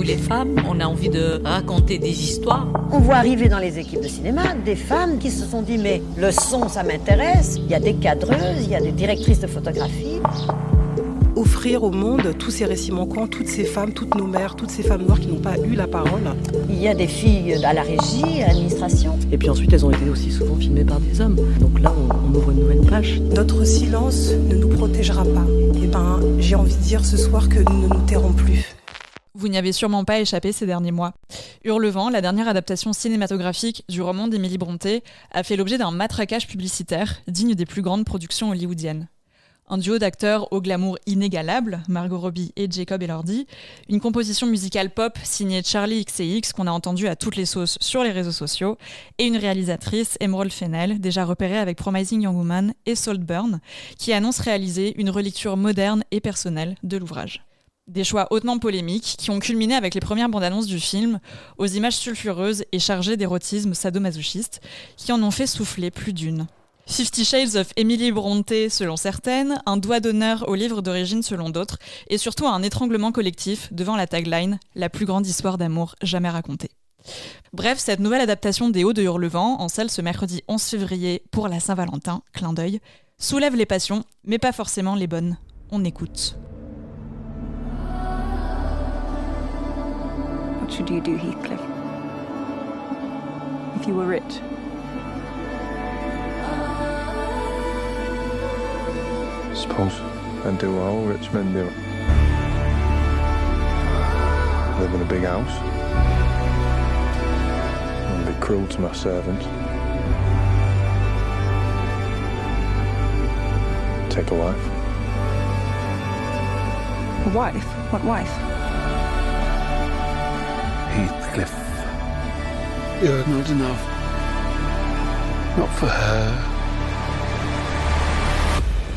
les femmes, on a envie de raconter des histoires. On voit arriver dans les équipes de cinéma des femmes qui se sont dit mais le son ça m'intéresse, il y a des cadreuses, il y a des directrices de photographie. Offrir au monde tous ces récits manquants, toutes ces femmes, toutes nos mères, toutes ces femmes noires qui n'ont pas eu la parole. Il y a des filles à la régie, à l'administration. Et puis ensuite, elles ont été aussi souvent filmées par des hommes. Donc là, on ouvre une nouvelle page. Notre silence ne nous protégera pas. Et j'ai envie de dire ce soir que nous ne nous tairons plus. Vous n'y avez sûrement pas échappé ces derniers mois. Hurlevent, la dernière adaptation cinématographique du roman d'Emily Brontë, a fait l'objet d'un matraquage publicitaire digne des plus grandes productions hollywoodiennes. Un duo d'acteurs au glamour inégalable, Margot Robbie et Jacob Elordi, une composition musicale pop signée Charli XCX qu'on a entendue à toutes les sauces sur les réseaux sociaux, et une réalisatrice, Emerald Fennell, déjà repérée avec Promising Young Woman et Saltburn, qui annonce réaliser une relecture moderne et personnelle de l'ouvrage. Des choix hautement polémiques qui ont culminé avec les premières bandes annonces du film, aux images sulfureuses et chargées d'érotisme sadomasochiste, qui en ont fait souffler plus d'une. 50 Shades of Emily Brontë selon certaines, un doigt d'honneur au livre d'origine selon d'autres, et surtout un étranglement collectif devant la tagline « La plus grande histoire d'amour jamais racontée ». Bref, cette nouvelle adaptation des Hauts de Hurlevent, en salle ce mercredi 11 février pour la Saint-Valentin, clin d'œil, soulève les passions, mais pas forcément les bonnes. On écoute. What should you do, Heathcliff? If you were rich? I suppose I'd do what all rich men do. Live in a big house. And be cruel to my servants. Take a wife. A wife? What wife? Heathcliff. You're not enough. Not for her.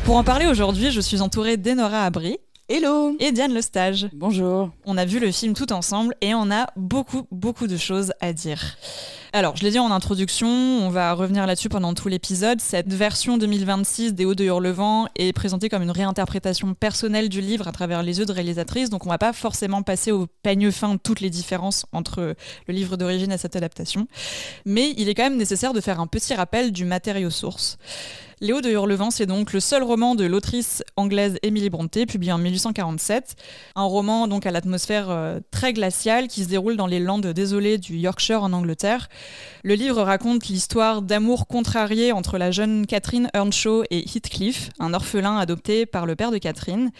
Pour en parler aujourd'hui, je suis entourée d'Enora Abri. Hello. Et Diane Lestage. Bonjour. On a vu le film tout ensemble et on a beaucoup de choses à dire. Alors, je l'ai dit en introduction, on va revenir là-dessus pendant tout l'épisode. Cette version 2026 des Hauts de Hurlevent est présentée comme une réinterprétation personnelle du livre à travers les yeux de réalisatrice, donc on va pas forcément passer au peigne fin toutes les différences entre le livre d'origine et cette adaptation. Mais il est quand même nécessaire de faire un petit rappel du matériau source. Les Hauts de Hurlevent, c'est donc le seul roman de l'autrice anglaise Emily Brontë, publié en 1847. Un roman donc à l'atmosphère très glaciale qui se déroule dans les Landes désolées du Yorkshire en Angleterre. Le livre raconte l'histoire d'amour contrarié entre la jeune Catherine Earnshaw et Heathcliff, un orphelin adopté par le père de Catherine.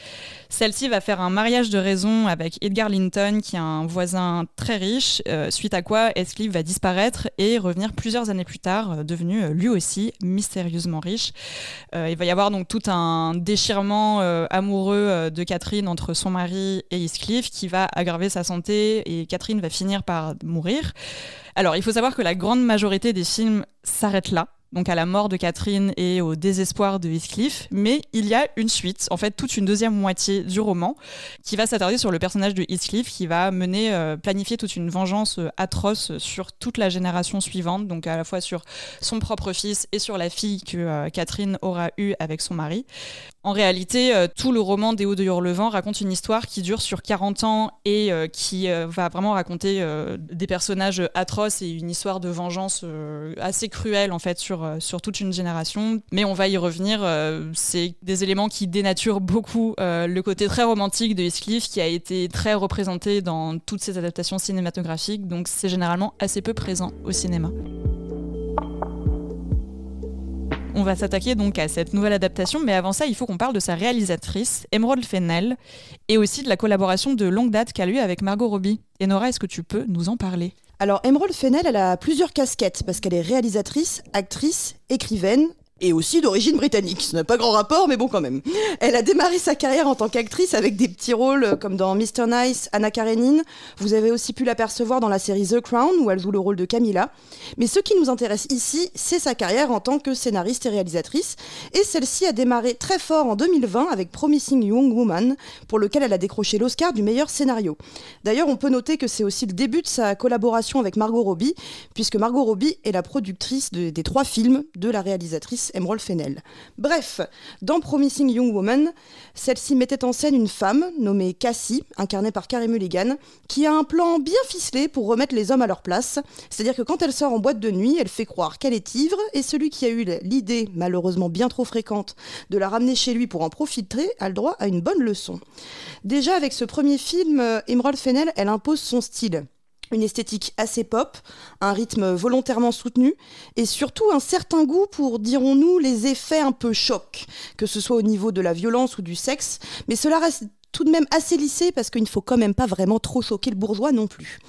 Celle-ci va faire un mariage de raison avec Edgar Linton, qui est un voisin très riche, suite à quoi Heathcliff va disparaître et revenir plusieurs années plus tard, devenu lui aussi mystérieusement riche. Il va y avoir donc tout un déchirement amoureux de Catherine entre son mari et Heathcliff qui va aggraver sa santé et Catherine va finir par mourir. Alors, il faut savoir que la grande majorité des films s'arrêtent là, donc à la mort de Catherine et au désespoir de Heathcliff, mais il y a une suite, en fait toute une deuxième moitié du roman, qui va s'attarder sur le personnage de Heathcliff, qui va planifier toute une vengeance atroce sur toute la génération suivante, donc à la fois sur son propre fils et sur la fille que Catherine aura eue avec son mari. En réalité, tout le roman des Hauts de Hurlevent raconte une histoire qui dure sur 40 ans et qui va vraiment raconter des personnages atroces et une histoire de vengeance assez cruelle en fait sur toute une génération. Mais on va y revenir, c'est des éléments qui dénaturent beaucoup le côté très romantique de Heathcliff qui a été très représenté dans toutes ces adaptations cinématographiques, donc c'est généralement assez peu présent au cinéma. On va s'attaquer donc à cette nouvelle adaptation, mais avant ça, il faut qu'on parle de sa réalisatrice, Emerald Fennell, et aussi de la collaboration de longue date qu'elle a eue avec Margot Robbie. Enora, est-ce que tu peux nous en parler ? Alors, Emerald Fennell, elle a plusieurs casquettes, parce qu'elle est réalisatrice, actrice, écrivaine, et aussi d'origine britannique. Ce n'a pas grand rapport, mais bon quand même. Elle a démarré sa carrière en tant qu'actrice avec des petits rôles comme dans Mr. Nice, Anna Karenine. Vous avez aussi pu l'apercevoir dans la série The Crown, où elle joue le rôle de Camilla. Mais ce qui nous intéresse ici, c'est sa carrière en tant que scénariste et réalisatrice. Et celle-ci a démarré très fort en 2020 avec Promising Young Woman, pour lequel elle a décroché l'Oscar du meilleur scénario. D'ailleurs, on peut noter que c'est aussi le début de sa collaboration avec Margot Robbie, puisque Margot Robbie est la productrice des 3 films de la réalisatrice Emerald Fennell. Bref, dans Promising Young Woman, celle-ci mettait en scène une femme nommée Cassie, incarnée par Carey Mulligan, qui a un plan bien ficelé pour remettre les hommes à leur place. C'est-à-dire que quand elle sort en boîte de nuit, elle fait croire qu'elle est ivre, et celui qui a eu l'idée, malheureusement bien trop fréquente, de la ramener chez lui pour en profiter, a le droit à une bonne leçon. Déjà avec ce premier film, Emerald Fennell, elle impose son style. Une esthétique assez pop, un rythme volontairement soutenu et surtout un certain goût pour, dirons-nous, les effets un peu chocs, que ce soit au niveau de la violence ou du sexe, mais cela reste tout de même assez lissé parce qu'il ne faut quand même pas vraiment trop choquer le bourgeois non plus.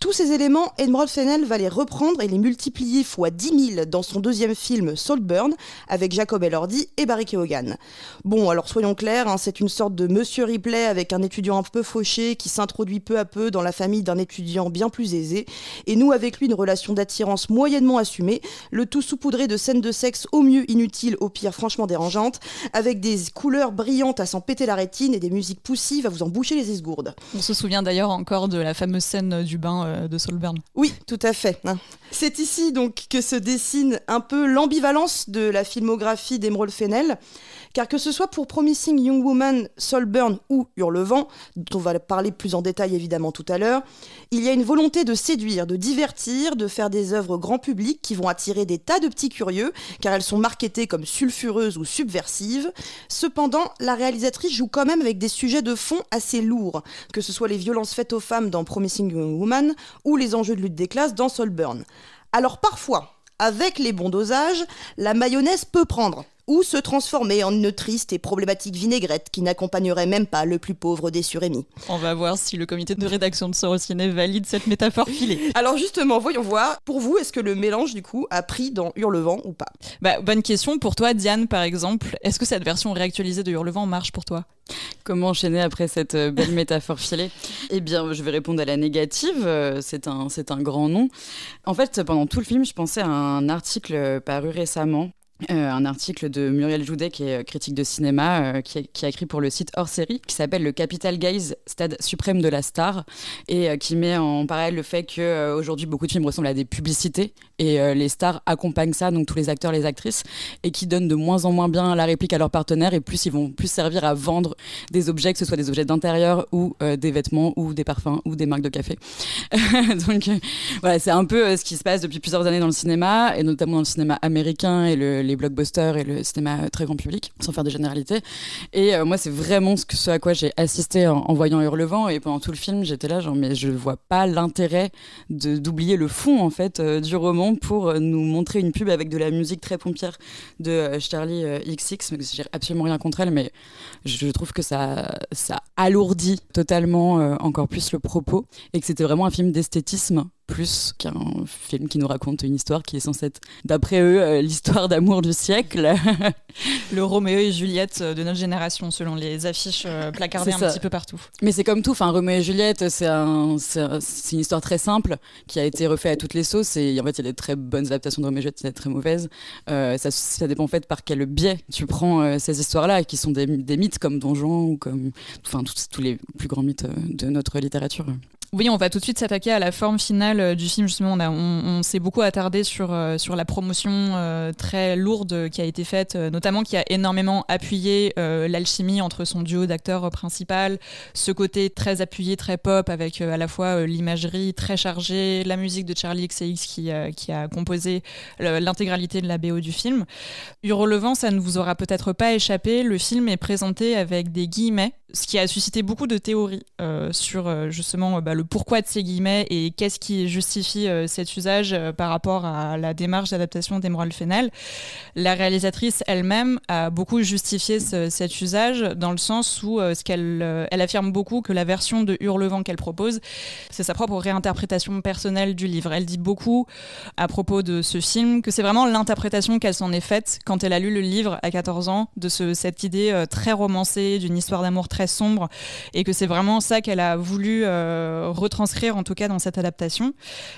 Tous ces éléments, Emerald Fennell va les reprendre et les multiplier fois 10 000 dans son deuxième film Saltburn avec Jacob Elordi et Barry Keoghan. Bon, alors soyons clairs, c'est une sorte de Monsieur Ripley avec un étudiant un peu fauché qui s'introduit peu à peu dans la famille d'un étudiant bien plus aisé et noue avec lui une relation d'attirance moyennement assumée, le tout saupoudré de scènes de sexe au mieux inutiles, au pire franchement dérangeantes, avec des couleurs brillantes à s'en péter la rétine et des musiques poussive va vous en boucher les esgourdes. On se souvient d'ailleurs encore de la fameuse scène du bain de Saltburn. Oui, tout à fait. C'est ici donc que se dessine un peu l'ambivalence de la filmographie d'Emerald Fennell, car que ce soit pour Promising Young Woman, Saltburn ou Hurlevent, dont on va parler plus en détail évidemment tout à l'heure, il y a une volonté de séduire, de divertir, de faire des œuvres grand public qui vont attirer des tas de petits curieux, car elles sont marketées comme sulfureuses ou subversives. Cependant, la réalisatrice joue quand même avec des sujets de fond assez lourds, que ce soit les violences faites aux femmes dans Promising Young Woman ou les enjeux de lutte des classes dans Saltburn. Alors parfois, avec les bons dosages, la mayonnaise peut prendre ou se transformer en une triste et problématique vinaigrette qui n'accompagnerait même pas le plus pauvre des surémis. On va voir si le comité de rédaction de Sorociné valide cette métaphore filée. Alors justement, voyons voir, pour vous, est-ce que le mélange du coup a pris dans Hurlevent ou pas ? Bonne question. Pour toi, Diane, par exemple, est-ce que cette version réactualisée de Hurlevent marche pour toi ? Comment enchaîner après cette belle métaphore filée ? Eh bien, je vais répondre à la négative. C'est un grand nom. En fait, pendant tout le film, je pensais à un article paru récemment. Un article de Muriel Joudet, qui est critique de cinéma, qui a écrit pour le site Hors Série, qui s'appelle Le Capital Gaze, stade suprême de la star, et qui met en parallèle le fait qu'aujourd'hui beaucoup de films ressemblent à des publicités, et les stars accompagnent ça, donc tous les acteurs, les actrices, et qui donnent de moins en moins bien la réplique à leurs partenaires, et plus ils vont plus servir à vendre des objets, que ce soit des objets d'intérieur, ou des vêtements, ou des parfums, ou des marques de café. Donc voilà, c'est un peu ce qui se passe depuis plusieurs années dans le cinéma, et notamment dans le cinéma américain et les blockbusters et le cinéma très grand public, sans faire de généralité. Et moi, c'est vraiment ce à quoi j'ai assisté en voyant Hurlevent, et pendant tout le film, j'étais là, genre, mais je vois pas l'intérêt d'oublier le fond, en fait, du roman pour nous montrer une pub avec de la musique très pompière de Charlie XX, mais j'ai absolument rien contre elle, mais je trouve que ça alourdit totalement encore plus le propos, et que c'était vraiment un film d'esthétisme plus qu'un film qui nous raconte une histoire qui est censée être, d'après eux, l'histoire d'amour du siècle. Le Roméo et Juliette de notre génération, selon les affiches placardées un petit peu partout. Mais c'est comme tout, Roméo et Juliette, c'est une histoire très simple qui a été refaite à toutes les sauces, et en fait il y a des très bonnes adaptations de Roméo et Juliette, il y a des très mauvaises. Ça dépend en fait par quel biais tu prends ces histoires-là, qui sont des mythes comme Don Juan ou comme tous les plus grands mythes de notre littérature. Oui, on va tout de suite s'attaquer à la forme finale du film. Justement, on s'est beaucoup attardé sur la promotion très lourde qui a été faite, notamment qui a énormément appuyé l'alchimie entre son duo d'acteurs principal, ce côté très appuyé, très pop, avec à la fois l'imagerie très chargée, la musique de Charlie XCX qui a composé l'intégralité de la BO du film. Hurlevent, ça ne vous aura peut-être pas échappé, le film est présenté avec des guillemets, ce qui a suscité beaucoup de théories sur justement le pourquoi de ces guillemets et qu'est-ce qui justifie cet usage par rapport à la démarche d'adaptation d'Emerald Fennell. La réalisatrice elle-même a beaucoup justifié cet usage dans le sens où elle affirme beaucoup que la version de Hurlevent qu'elle propose, c'est sa propre réinterprétation personnelle du livre. Elle dit beaucoup à propos de ce film que c'est vraiment l'interprétation qu'elle s'en est faite quand elle a lu le livre à 14 ans, de cette idée très romancée d'une histoire d'amour très sombre, et que c'est vraiment ça qu'elle a voulu retranscrire en tout cas dans cette adaptation.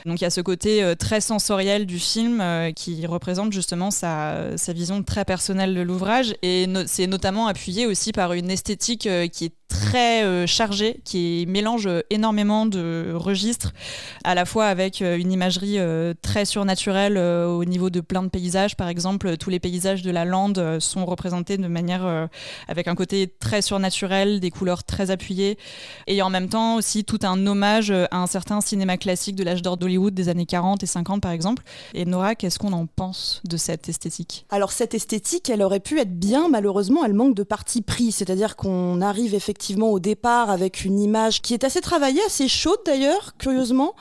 Donc il y a ce côté très sensoriel du film qui représente justement sa vision très personnelle de l'ouvrage, et c'est notamment appuyé aussi par une esthétique qui est très chargé, qui mélange énormément de registres, à la fois avec une imagerie très surnaturelle au niveau de plein de paysages. Par exemple, tous les paysages de la lande sont représentés de manière avec un côté très surnaturel, des couleurs très appuyées, et en même temps aussi tout un hommage à un certain cinéma classique de l'âge d'or d'Hollywood des années 40 et 50 par exemple. Et Nora, qu'est-ce qu'on en pense de cette esthétique ? Alors cette esthétique, elle aurait pu être bien, malheureusement elle manque de parti pris, c'est-à-dire qu'on arrive effectivement au départ avec une image qui est assez travaillée, assez chaude d'ailleurs, curieusement,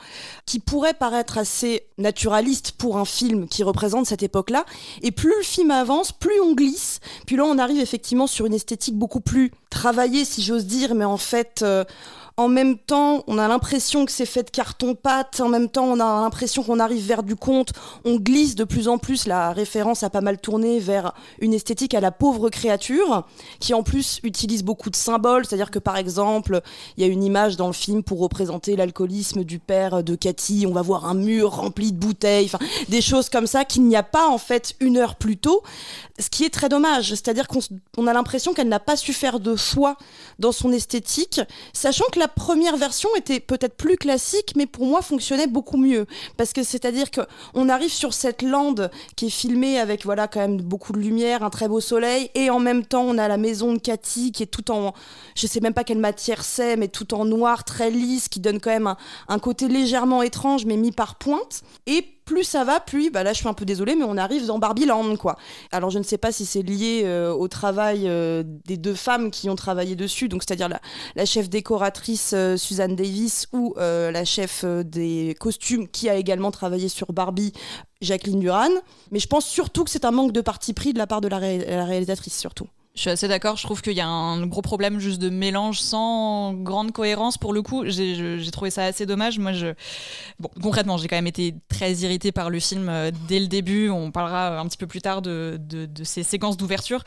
qui pourrait paraître assez naturaliste pour un film qui représente cette époque-là, et plus le film avance, plus on glisse, puis là on arrive effectivement sur une esthétique beaucoup plus travaillée si j'ose dire, mais en fait... En même temps, on a l'impression que c'est fait de carton-pâte. En même temps, on a l'impression qu'on arrive vers du conte. On glisse de plus en plus. La référence a pas mal tourné vers une esthétique à la pauvre créature, qui en plus utilise beaucoup de symboles. C'est-à-dire que par exemple, il y a une image dans le film pour représenter l'alcoolisme du père de Cathy. On va voir un mur rempli de bouteilles. Enfin, des choses comme ça qu'il n'y a pas en fait une heure plus tôt. Ce qui est très dommage. C'est-à-dire qu'on a l'impression qu'elle n'a pas su faire de choix dans son esthétique, sachant que la première version était peut-être plus classique, mais pour moi fonctionnait beaucoup mieux. Parce que c'est-à-dire qu'on arrive sur cette lande qui est filmée avec voilà, quand même beaucoup de lumière, un très beau soleil, et en même temps on a la maison de Cathy qui est tout en... Je sais même pas quelle matière c'est, mais tout en noir, très lisse, qui donne quand même un côté légèrement étrange, mais mis par pointe. Et plus ça va, plus, bah là je suis un peu désolée, mais on arrive dans Barbieland, quoi. Alors je ne sais pas si c'est lié au travail des deux femmes qui ont travaillé dessus, donc c'est-à-dire la chef décoratrice Suzanne Davis ou la chef des costumes qui a également travaillé sur Barbie, Jacqueline Duran. Mais je pense surtout que c'est un manque de parti pris de la part de la réalisatrice, surtout. Je suis assez d'accord, je trouve qu'il y a un gros problème juste de mélange sans grande cohérence pour le coup. J'ai trouvé ça assez dommage. Moi, concrètement, j'ai quand même été très irritée par le film dès le début. On parlera un petit peu plus tard de ces séquences d'ouverture.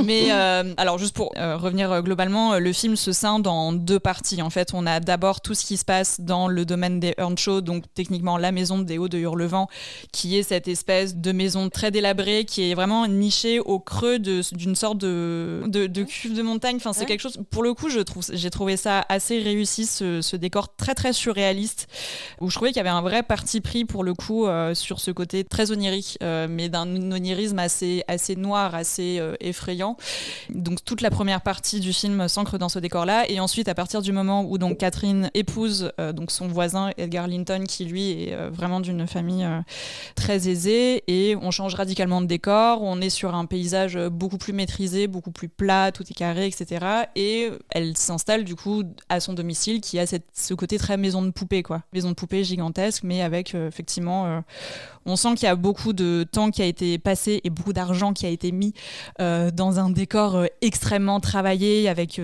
Mais alors, juste pour revenir globalement, le film se scinde en deux parties. En fait, on a d'abord tout ce qui se passe dans le domaine des Earnshaw, donc techniquement la maison des Hauts de Hurlevent, qui est cette espèce de maison très délabrée, qui est vraiment nichée au creux d'une sorte de cuve de montagne. Enfin, c'est quelque chose, pour le coup, j'ai trouvé ça assez réussi, ce décor très très surréaliste, où je trouvais qu'il y avait un vrai parti pris pour le coup sur ce côté très onirique, mais d'un onirisme assez noir, assez effrayant. Donc toute la première partie du film s'ancre dans ce décor-là, et ensuite à partir du moment où donc Catherine épouse donc son voisin Edgar Linton, qui lui est vraiment d'une famille très aisée, et on change radicalement de décor, on est sur un paysage beaucoup plus maîtrisé, beaucoup plus plat, tout est carré, etc. Et elle s'installe du coup à son domicile, qui a ce côté très maison de poupée, quoi. Maison de poupée gigantesque, mais avec effectivement... on sent qu'il y a beaucoup de temps qui a été passé et beaucoup d'argent qui a été mis dans un décor extrêmement travaillé, avec...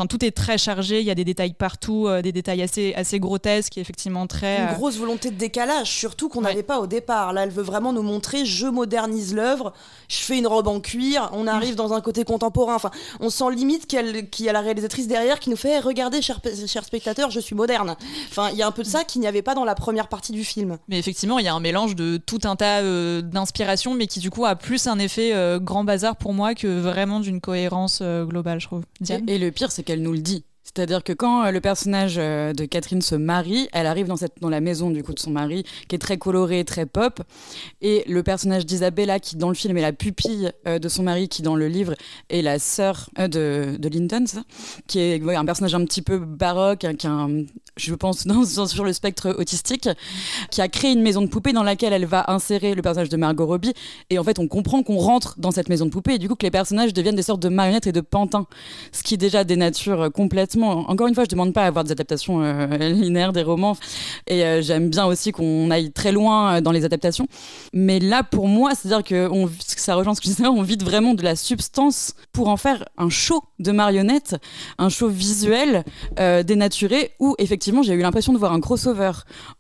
tout est très chargé, il y a des détails partout, des détails assez grotesques, et effectivement très... Une grosse volonté de décalage, surtout qu'on n'avait pas au départ. Là, elle veut vraiment nous montrer, je modernise l'œuvre, je fais une robe en cuir, on arrive dans un côté contemporain. Enfin, on sent limite qu'il y a la réalisatrice derrière qui nous fait regardez, cher spectateur, je suis moderne. Enfin, il y a un peu de ça qu'il n'y avait pas dans la première partie du film. Mais effectivement, il y a un mélange de tout un tas d'inspirations, mais qui du coup a plus un effet grand bazar pour moi que vraiment d'une cohérence globale, je trouve. Diane ? Et le pire, c'est qu'elle nous le dit. C'est-à-dire que quand le personnage de Catherine se marie, elle arrive dans la maison du coup de son mari, qui est très colorée, très pop, et le personnage d'Isabella, qui dans le film est la pupille de son mari, qui dans le livre est la sœur de Linton, ça, qui est un personnage un petit peu baroque, qui a je pense sur le spectre autistique, qui a créé une maison de poupée dans laquelle elle va insérer le personnage de Margot Robbie, et en fait on comprend qu'on rentre dans cette maison de poupée, et du coup que les personnages deviennent des sortes de marionnettes et de pantins, ce qui déjà dénature complètement. Encore une fois, je demande pas à avoir des adaptations linéaires des romans, et j'aime bien aussi qu'on aille très loin dans les adaptations, mais là pour moi, c'est-à-dire que ça rejoint ce que je disais, on vide vraiment de la substance pour en faire un show de marionnettes, un show visuel dénaturé, où effectivement effectivement, j'ai eu l'impression de voir un crossover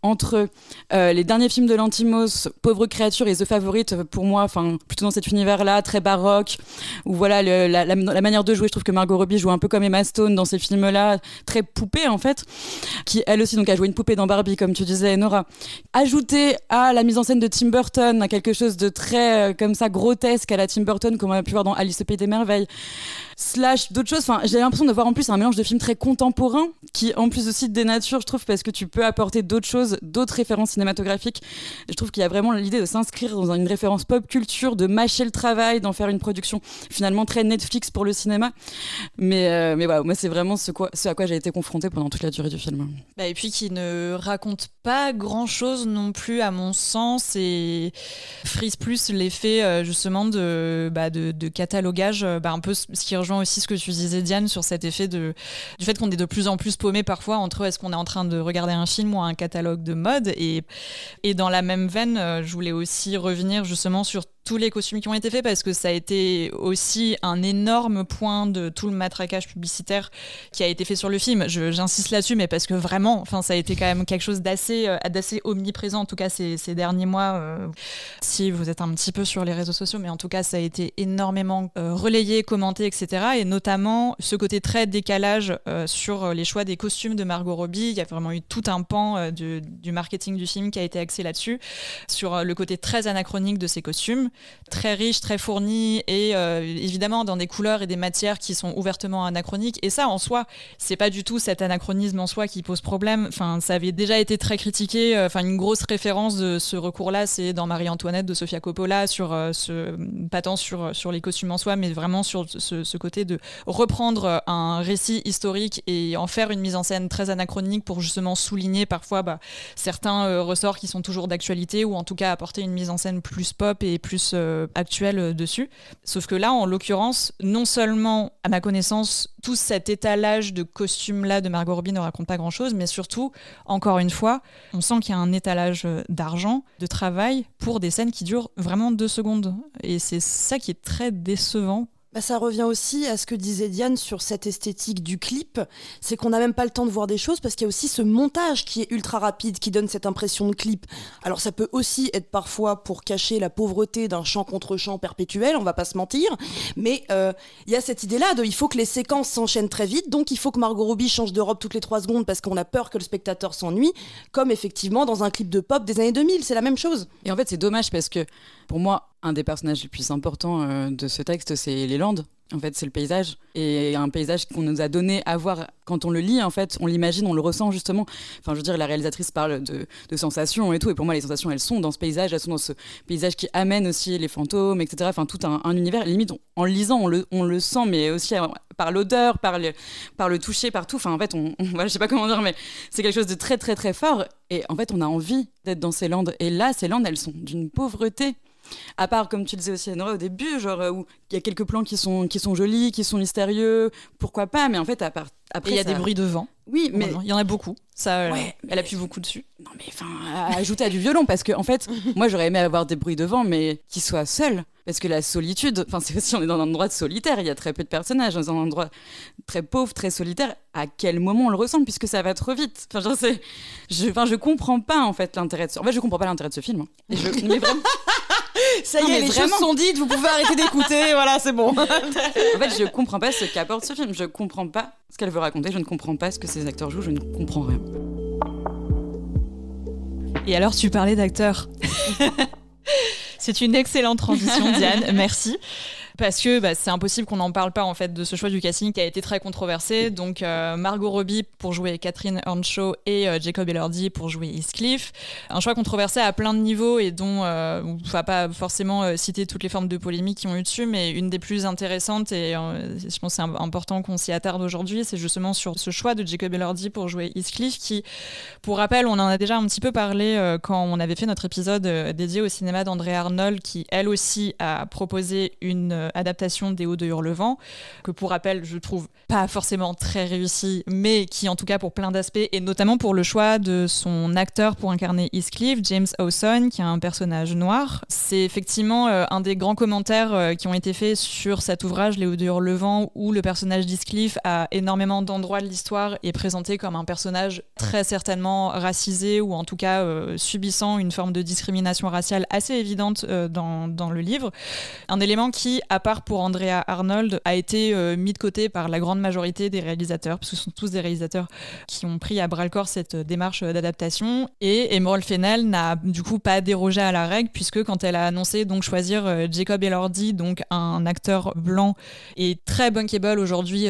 entre les derniers films de Lanthimos, Pauvre créature et The Favourite, pour moi, enfin plutôt dans cet univers-là, très baroque, où voilà la manière de jouer, je trouve que Margot Robbie joue un peu comme Emma Stone dans ces films-là, très poupée en fait, qui elle aussi donc a joué une poupée dans Barbie, comme tu disais, Nora. Ajouté à la mise en scène de Tim Burton, à quelque chose de très comme ça grotesque à la Tim Burton, comme on a pu voir dans Alice au Pays des Merveilles, slash d'autres choses. Enfin, j'ai l'impression de voir en plus un mélange de films très contemporains qui en plus aussi dénature, je trouve, parce que tu peux apporter d'autres choses, d'autres références cinématographiques. Je trouve qu'il y a vraiment l'idée de s'inscrire dans une référence pop culture, de mâcher le travail, d'en faire une production finalement très Netflix pour le cinéma. Mais voilà, moi c'est vraiment ce à quoi j'ai été confrontée pendant toute la durée du film. Et puis qui ne raconte pas grand chose non plus à mon sens, et frise plus l'effet justement de catalogage, un peu ce qui rejoint aussi ce que tu disais, Diane, sur cet effet du fait qu'on est de plus en plus paumé parfois entre est-ce qu'on est en train de regarder un film ou un catalogue de mode, et dans la même veine, je voulais aussi revenir justement sur tous les costumes qui ont été faits, parce que ça a été aussi un énorme point de tout le matraquage publicitaire qui a été fait sur le film. J'insiste là-dessus, mais parce que vraiment, ça a été quand même quelque chose d'assez omniprésent, en tout cas ces derniers mois. Si vous êtes un petit peu sur les réseaux sociaux, mais en tout cas ça a été énormément relayé, commenté, etc. Et notamment ce côté très décalage sur les choix des costumes de Margot Robbie. Il y a vraiment eu tout un pan du marketing du film qui a été axé là-dessus, sur le côté très anachronique de ces costumes, très riche, très fourni, et évidemment dans des couleurs et des matières qui sont ouvertement anachroniques. Et ça en soi, c'est pas du tout cet anachronisme en soi qui pose problème. Ça avait déjà été très critiqué. Une grosse référence de ce recours-là, c'est dans Marie-Antoinette de Sofia Coppola, pas tant sur les costumes en soi, mais vraiment sur ce côté de reprendre un récit historique et en faire une mise en scène très anachronique pour justement souligner parfois certains ressorts qui sont toujours d'actualité, ou en tout cas apporter une mise en scène plus pop et plus actuelle dessus. Sauf que là, en l'occurrence, non seulement, à ma connaissance, tout cet étalage de costumes-là de Margot Robbie ne raconte pas grand-chose, mais surtout, encore une fois, on sent qu'il y a un étalage d'argent, de travail, pour des scènes qui durent vraiment 2 secondes. Et c'est ça qui est très décevant. Ça revient aussi à ce que disait Diane sur cette esthétique du clip, c'est qu'on n'a même pas le temps de voir des choses, parce qu'il y a aussi ce montage qui est ultra rapide, qui donne cette impression de clip. Alors ça peut aussi être parfois pour cacher la pauvreté d'un chant contre chant perpétuel, on va pas se mentir, mais il y a cette idée-là il faut que les séquences s'enchaînent très vite, donc il faut que Margot Robbie change de robe toutes les 3 secondes parce qu'on a peur que le spectateur s'ennuie, comme effectivement dans un clip de pop des années 2000, c'est la même chose. Et en fait c'est dommage, parce que pour moi, un des personnages les plus importants de ce texte, c'est les Landes. En fait, c'est le paysage. Et un paysage qu'on nous a donné à voir quand on le lit, en fait, on l'imagine, on le ressent justement. Enfin, je veux dire, la réalisatrice parle de sensations et tout. Et pour moi, les sensations, elles sont dans ce paysage. Elles sont dans ce paysage qui amène aussi les fantômes, etc. Enfin, tout un univers. Limite, en le lisant, on le sent, mais aussi par l'odeur, par le toucher, par tout. Enfin, en fait, voilà, je sais pas comment dire, mais c'est quelque chose de très, très, très fort. Et en fait, on a envie d'être dans ces Landes. Et là, ces Landes, elles sont d'une pauvreté. À part, comme tu le disais aussi, Nora, au début, genre où il y a quelques plans qui sont jolis, qui sont mystérieux, pourquoi pas, mais en fait, après il y a des bruits de vent. Oui, mais il y en a beaucoup. Ça, ouais, elle appuie beaucoup dessus. Non, mais ajouter à du violon, parce que en fait, moi, j'aurais aimé avoir des bruits de vent, mais qui soient seuls, parce que la solitude, c'est aussi, on est dans un endroit solitaire, il y a très peu de personnages, dans un endroit très pauvre, très solitaire. À quel moment on le ressent, puisque ça va trop vite. Je comprends pas en fait l'intérêt de ce. En fait, je comprends pas l'intérêt de ce film. Et mais vraiment. Ça y est, les choses sont dites, vous pouvez arrêter d'écouter, voilà, c'est bon. En fait, je comprends pas ce qu'apporte ce film. Je comprends pas ce qu'elle veut raconter. Je ne comprends pas ce que ces acteurs jouent. Je ne comprends rien. Et alors, tu parlais d'acteurs. C'est une excellente transition, Diane. Merci. Parce que c'est impossible qu'on n'en parle pas en fait de ce choix du casting qui a été très controversé. Donc Margot Robbie pour jouer Catherine Earnshaw et Jacob Elordi pour jouer Heathcliff. Un choix controversé à plein de niveaux et dont on ne va pas forcément citer toutes les formes de polémique qui ont eu dessus, mais une des plus intéressantes et je pense que c'est important qu'on s'y attarde aujourd'hui, c'est justement sur ce choix de Jacob Elordi pour jouer Heathcliff qui, pour rappel, on en a déjà un petit peu parlé quand on avait fait notre épisode dédié au cinéma d'André Arnold qui, elle aussi, a proposé une adaptation des Hauts de Hurlevent, que pour rappel, je trouve pas forcément très réussi, mais qui en tout cas pour plein d'aspects, et notamment pour le choix de son acteur pour incarner Heathcliff, James Howson, qui est un personnage noir. C'est effectivement un des grands commentaires qui ont été faits sur cet ouvrage, Les Hauts de Hurlevent, où le personnage d'Heathcliff à énormément d'endroits de l'histoire est présenté comme un personnage très certainement racisé, ou en tout cas subissant une forme de discrimination raciale assez évidente dans le livre. Un élément qui, à part pour Andrea Arnold, a été mis de côté par la grande majorité des réalisateurs, parce que ce sont tous des réalisateurs qui ont pris à bras-le-corps cette démarche d'adaptation. Et Emerald Fennell n'a du coup pas dérogé à la règle, puisque quand elle a annoncé donc choisir Jacob Elordi, donc un acteur blanc et très bankable aujourd'hui,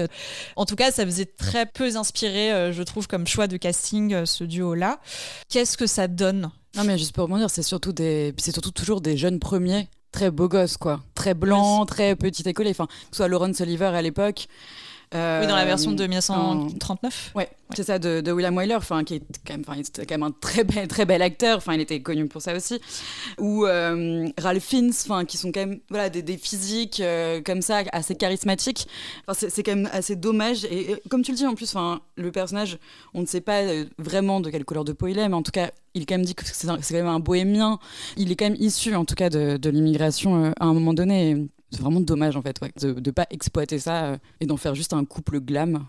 en tout cas ça faisait très peu inspiré, je trouve, comme choix de casting, ce duo-là. Qu'est-ce que ça donne ? Non mais juste pour rebondir, c'est surtout toujours des jeunes premiers, très beaux gosses quoi, très blancs, très petit écolés, enfin que ce soit Laurence Olivier à l'époque. Oui, dans la version de 1939. Ouais, c'est ça, de William Wyler, qui est c'était quand même un très bel acteur, il était connu pour ça aussi. Ou Ralph Fiennes, qui sont quand même des physiques comme ça, assez charismatiques. C'est quand même assez dommage. Et comme tu le dis en plus, le personnage, on ne sait pas vraiment de quelle couleur de peau il est, mais en tout cas, il quand même dit que c'est quand même un bohémien. Il est quand même issu, en tout cas, de l'immigration à un moment donné. C'est vraiment dommage en fait de ne pas exploiter ça et d'en faire juste un couple glam.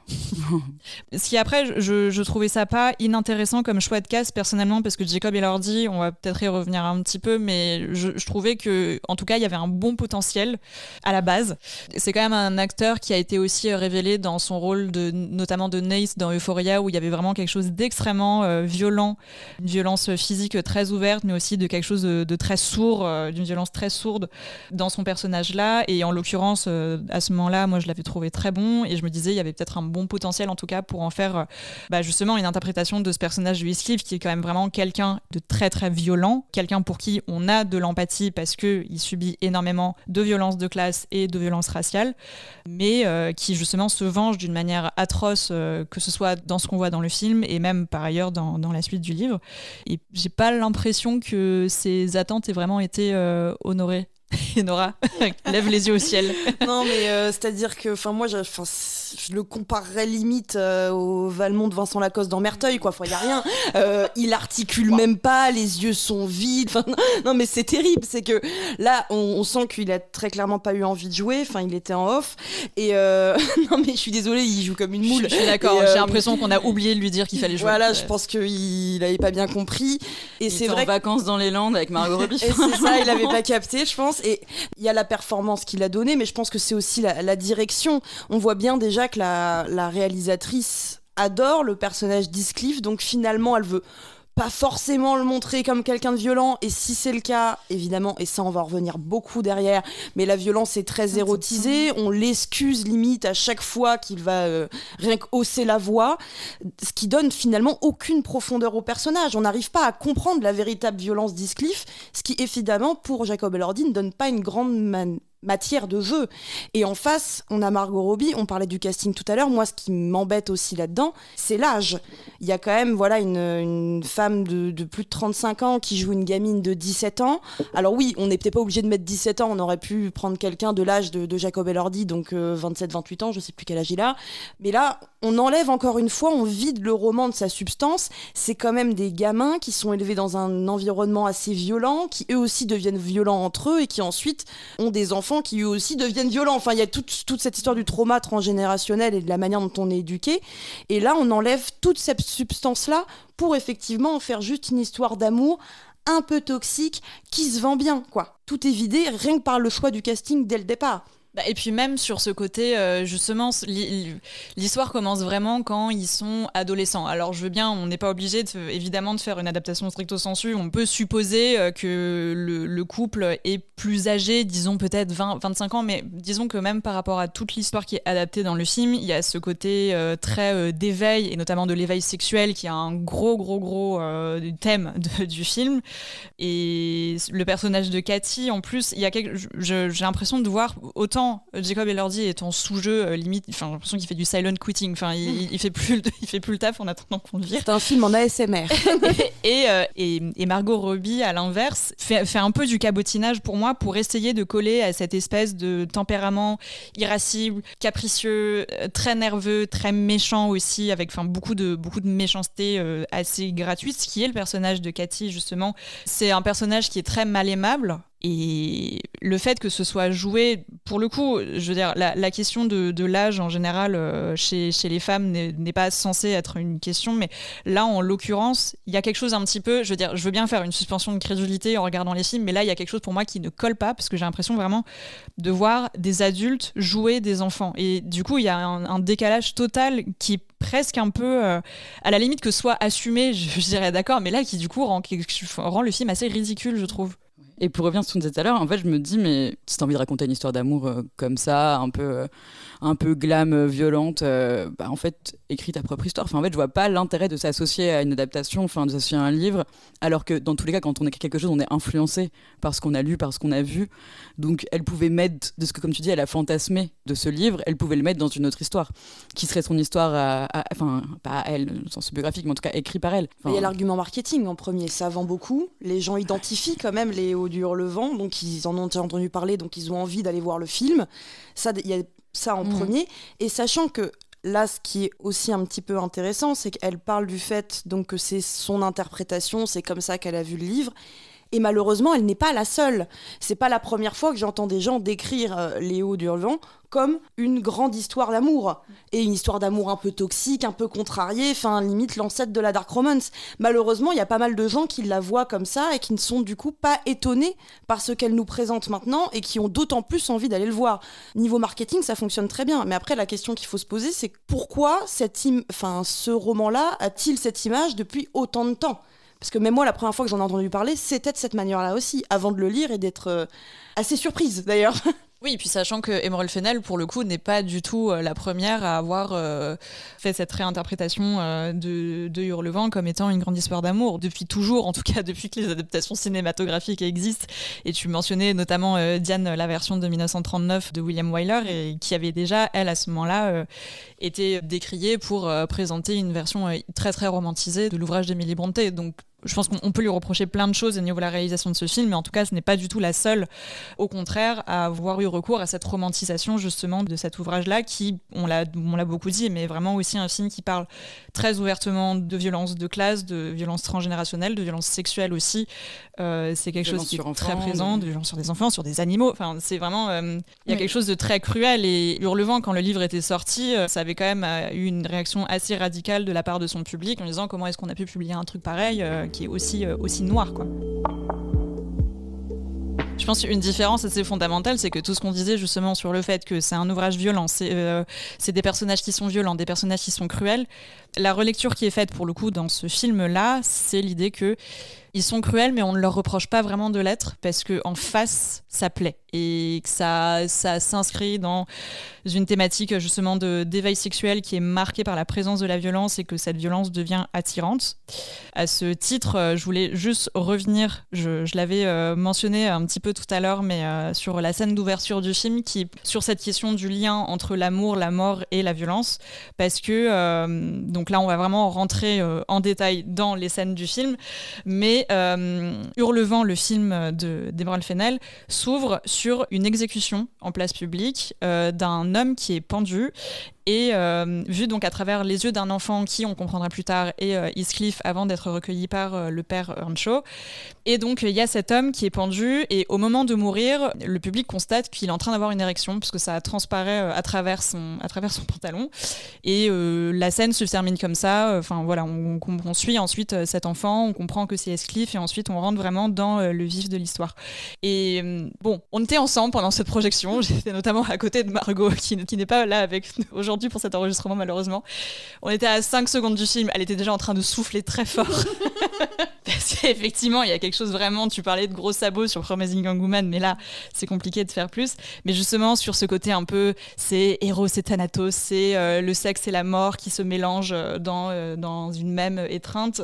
Ce qui après, je trouvais ça pas inintéressant comme choix de cast personnellement, parce que Jacob Elordi, on va peut-être y revenir un petit peu, mais je trouvais que en tout cas il y avait un bon potentiel à la base. C'est quand même un acteur qui a été aussi révélé dans son rôle notamment de Nate dans Euphoria, où il y avait vraiment quelque chose d'extrêmement violent, une violence physique très ouverte, mais aussi de quelque chose de très sourd, d'une violence très sourde dans son personnage là. Et en l'occurrence, à ce moment-là, moi je l'avais trouvé très bon, et je me disais il y avait peut-être un bon potentiel en tout cas pour en faire justement une interprétation de ce personnage de Heathcliff, qui est quand même vraiment quelqu'un de très très violent, quelqu'un pour qui on a de l'empathie parce qu'il subit énormément de violences de classe et de violences raciales, mais qui justement se venge d'une manière atroce, que ce soit dans ce qu'on voit dans le film et même par ailleurs dans la suite du livre. Et j'ai pas l'impression que ces attentes aient vraiment été honorées. Et Nora lève les yeux au ciel. Non, mais c'est-à-dire que moi, je le comparerais limite au Valmont de Vincent Lacoste dans Merteuil, quoi. Il y a rien. Il articule même pas, les yeux sont vides. Non, mais c'est terrible. C'est que là, on sent qu'il a très clairement pas eu envie de jouer. Il était en off. Et non, mais je suis désolée, il joue comme une moule. Je suis d'accord. J'ai l'impression qu'on a oublié de lui dire qu'il fallait jouer. Voilà, je pense qu'il avait pas bien compris. Et il était en vacances dans les Landes avec Margot Robbie. Et c'est ça, il avait pas capté, je pense. Et il y a la performance qu'il a donnée, mais je pense que c'est aussi la direction. On voit bien déjà que la réalisatrice adore le personnage d'Heathcliff, donc finalement elle veut pas forcément le montrer comme quelqu'un de violent, et si c'est le cas, évidemment, et ça on va en revenir beaucoup derrière, mais la violence est très érotisée, on l'excuse limite à chaque fois qu'il va rien qu'hausser la voix, ce qui donne finalement aucune profondeur au personnage. On n'arrive pas à comprendre la véritable violence d'Heathcliff, ce qui évidemment pour Jacob Elordi ne donne pas une grande matière de jeu. Et en face, on a Margot Robbie, on parlait du casting tout à l'heure, moi ce qui m'embête aussi là-dedans, c'est l'âge. Il y a quand même une femme de plus de 35 ans qui joue une gamine de 17 ans. Alors oui, on n'est peut-être pas obligé de mettre 17 ans, on aurait pu prendre quelqu'un de l'âge de Jacob Elordi, donc 27-28 ans, je sais plus quel âge il a. Mais là, on enlève encore une fois, on vide le roman de sa substance. C'est quand même des gamins qui sont élevés dans un environnement assez violent, qui eux aussi deviennent violents entre eux et qui ensuite ont des enfants qui eux aussi deviennent violents. Il y a toute cette histoire du trauma transgénérationnel et de la manière dont on est éduqué. Et là, on enlève toute cette substance-là pour effectivement en faire juste une histoire d'amour un peu toxique qui se vend bien, quoi. Tout est vidé rien que par le choix du casting dès le départ. Et puis même sur ce côté, justement, l'histoire commence vraiment quand ils sont adolescents. Alors je veux bien, on n'est pas obligé évidemment de faire une adaptation stricto sensu. On peut supposer que le couple est plus âgé, disons peut-être 20-25 ans, mais disons que même par rapport à toute l'histoire qui est adaptée dans le film, il y a ce côté très d'éveil, et notamment de l'éveil sexuel, qui est un gros thème du film. Et le personnage de Cathy, en plus, il y a j'ai l'impression de voir autant autant Jacob Elordi est en sous-jeu, limite, j'ai l'impression qu'il fait du silent quitting, il fait plus le taf en attendant qu'on le vire. C'est un film en ASMR. et Margot Robbie, à l'inverse, fait un peu du cabotinage pour moi, pour essayer de coller à cette espèce de tempérament irascible, capricieux, très nerveux, très méchant aussi, avec beaucoup de méchanceté assez gratuite, ce qui est le personnage de Cathy, justement. C'est un personnage qui est très mal aimable. Et le fait que ce soit joué, pour le coup, je veux dire, la question de l'âge en général chez les femmes n'est pas censée être une question, mais là, en l'occurrence, il y a quelque chose un petit peu, je veux dire, je veux bien faire une suspension de crédulité en regardant les films, mais là, il y a quelque chose pour moi qui ne colle pas, parce que j'ai l'impression vraiment de voir des adultes jouer des enfants. Et du coup, il y a un décalage total qui est presque un peu, à la limite que soit assumé, je dirais d'accord, mais là, qui du coup rend le film assez ridicule, je trouve. Et pour revenir sur ce qu'on disait tout à l'heure, en fait, je me dis, mais si t'as envie de raconter une histoire d'amour comme ça, un peu glam, violente, en fait, écris ta propre histoire. Enfin, en fait, je vois pas l'intérêt de s'associer à une adaptation, de s'associer à un livre, alors que dans tous les cas, quand on écrit quelque chose, on est influencé par ce qu'on a lu, par ce qu'on a vu. Donc, elle pouvait mettre, de ce que, comme tu dis, elle a fantasmé de ce livre, elle pouvait le mettre dans une autre histoire, qui serait son histoire, pas à elle, au sens biographique, mais en tout cas écrit par elle. Il y a l'argument marketing en premier, ça vend beaucoup. Les gens identifient quand même les Hauts du Hurlevent, donc ils en ont déjà entendu parler, donc ils ont envie d'aller voir le film. Ça, il y a ça en premier. Et sachant que là, ce qui est aussi un petit peu intéressant, c'est qu'elle parle du fait donc, que c'est son interprétation, c'est comme ça qu'elle a vu le livre. Et malheureusement, elle n'est pas la seule. C'est pas la première fois que j'entends des gens décrire Les Hauts du Hurlevent comme une grande histoire d'amour. Et une histoire d'amour un peu toxique, un peu contrariée, limite l'ancêtre de la dark romance. Malheureusement, il y a pas mal de gens qui la voient comme ça et qui ne sont du coup pas étonnés par ce qu'elle nous présente maintenant et qui ont d'autant plus envie d'aller le voir. Niveau marketing, ça fonctionne très bien. Mais après, la question qu'il faut se poser, c'est pourquoi ce roman-là a-t-il cette image depuis autant de temps ? Parce que même moi, la première fois que j'en ai entendu parler, c'était de cette manière-là aussi, avant de le lire et d'être assez surprise d'ailleurs. Oui, et puis sachant que Emerald Fennell, pour le coup, n'est pas du tout la première à avoir fait cette réinterprétation de Hurlevent comme étant une grande histoire d'amour. Depuis toujours, en tout cas depuis que les adaptations cinématographiques existent. Et tu mentionnais notamment, Diane, la version de 1939 de William Wyler, et qui avait déjà, elle, à ce moment-là, été décriée pour présenter une version très très romantisée de l'ouvrage d'Emily Brontë. Donc je pense qu'on peut lui reprocher plein de choses au niveau de la réalisation de ce film, mais en tout cas, ce n'est pas du tout la seule, au contraire, à avoir eu recours à cette romantisation justement de cet ouvrage-là, qui, on l'a beaucoup dit, mais vraiment aussi un film qui parle très ouvertement de violence de classe, de violence transgénérationnelle, de violence sexuelle aussi. C'est quelque chose qui est très présent, de violence sur des enfants, sur des animaux. Enfin, c'est vraiment, il y a quelque chose de très cruel. Et Hurlevent, quand le livre était sorti, ça avait quand même eu une réaction assez radicale de la part de son public en disant comment est-ce qu'on a pu publier un truc pareil qui est aussi noir, quoi. Je pense qu'une différence assez fondamentale, c'est que tout ce qu'on disait justement sur le fait que c'est un ouvrage violent, c'est des personnages qui sont violents, des personnages qui sont cruels. La relecture qui est faite pour le coup dans ce film-là, c'est l'idée que ils sont cruels, mais on ne leur reproche pas vraiment de l'être, parce qu'en face, ça plaît. Et que ça s'inscrit dans une thématique justement d'éveil sexuel qui est marquée par la présence de la violence et que cette violence devient attirante. À ce titre, je voulais juste revenir, je l'avais mentionné un petit peu tout à l'heure, mais sur la scène d'ouverture du film, sur cette question du lien entre l'amour, la mort et la violence, parce que, donc là on va vraiment rentrer en détail dans les scènes du film, mais Hurlevent, le film d'Emerald Fennell, s'ouvre sur une exécution en place publique d'un homme qui est pendu et vu donc à travers les yeux d'un enfant qui, on comprendra plus tard, est Heathcliff avant d'être recueilli par le père Earnshaw. Et donc il y a cet homme qui est pendu et au moment de mourir, le public constate qu'il est en train d'avoir une érection puisque ça transparaît à travers son pantalon. Et la scène se termine comme ça. Enfin voilà, on suit ensuite cet enfant, on comprend que c'est Heathcliff et ensuite on rentre vraiment dans le vif de l'histoire. Et bon, on était ensemble pendant cette projection. J'étais notamment à côté de Margot qui n'est pas là avec nous aujourd'hui pour cet enregistrement malheureusement. On était à 5 secondes du film, elle était déjà en train de souffler très fort. Parce qu'effectivement, il y a quelque chose vraiment, tu parlais de gros sabots sur Promising Young Woman, mais là, c'est compliqué de faire plus. Mais justement, sur ce côté un peu, c'est Eros et Thanatos, c'est le sexe et la mort qui se mélangent dans une même étreinte.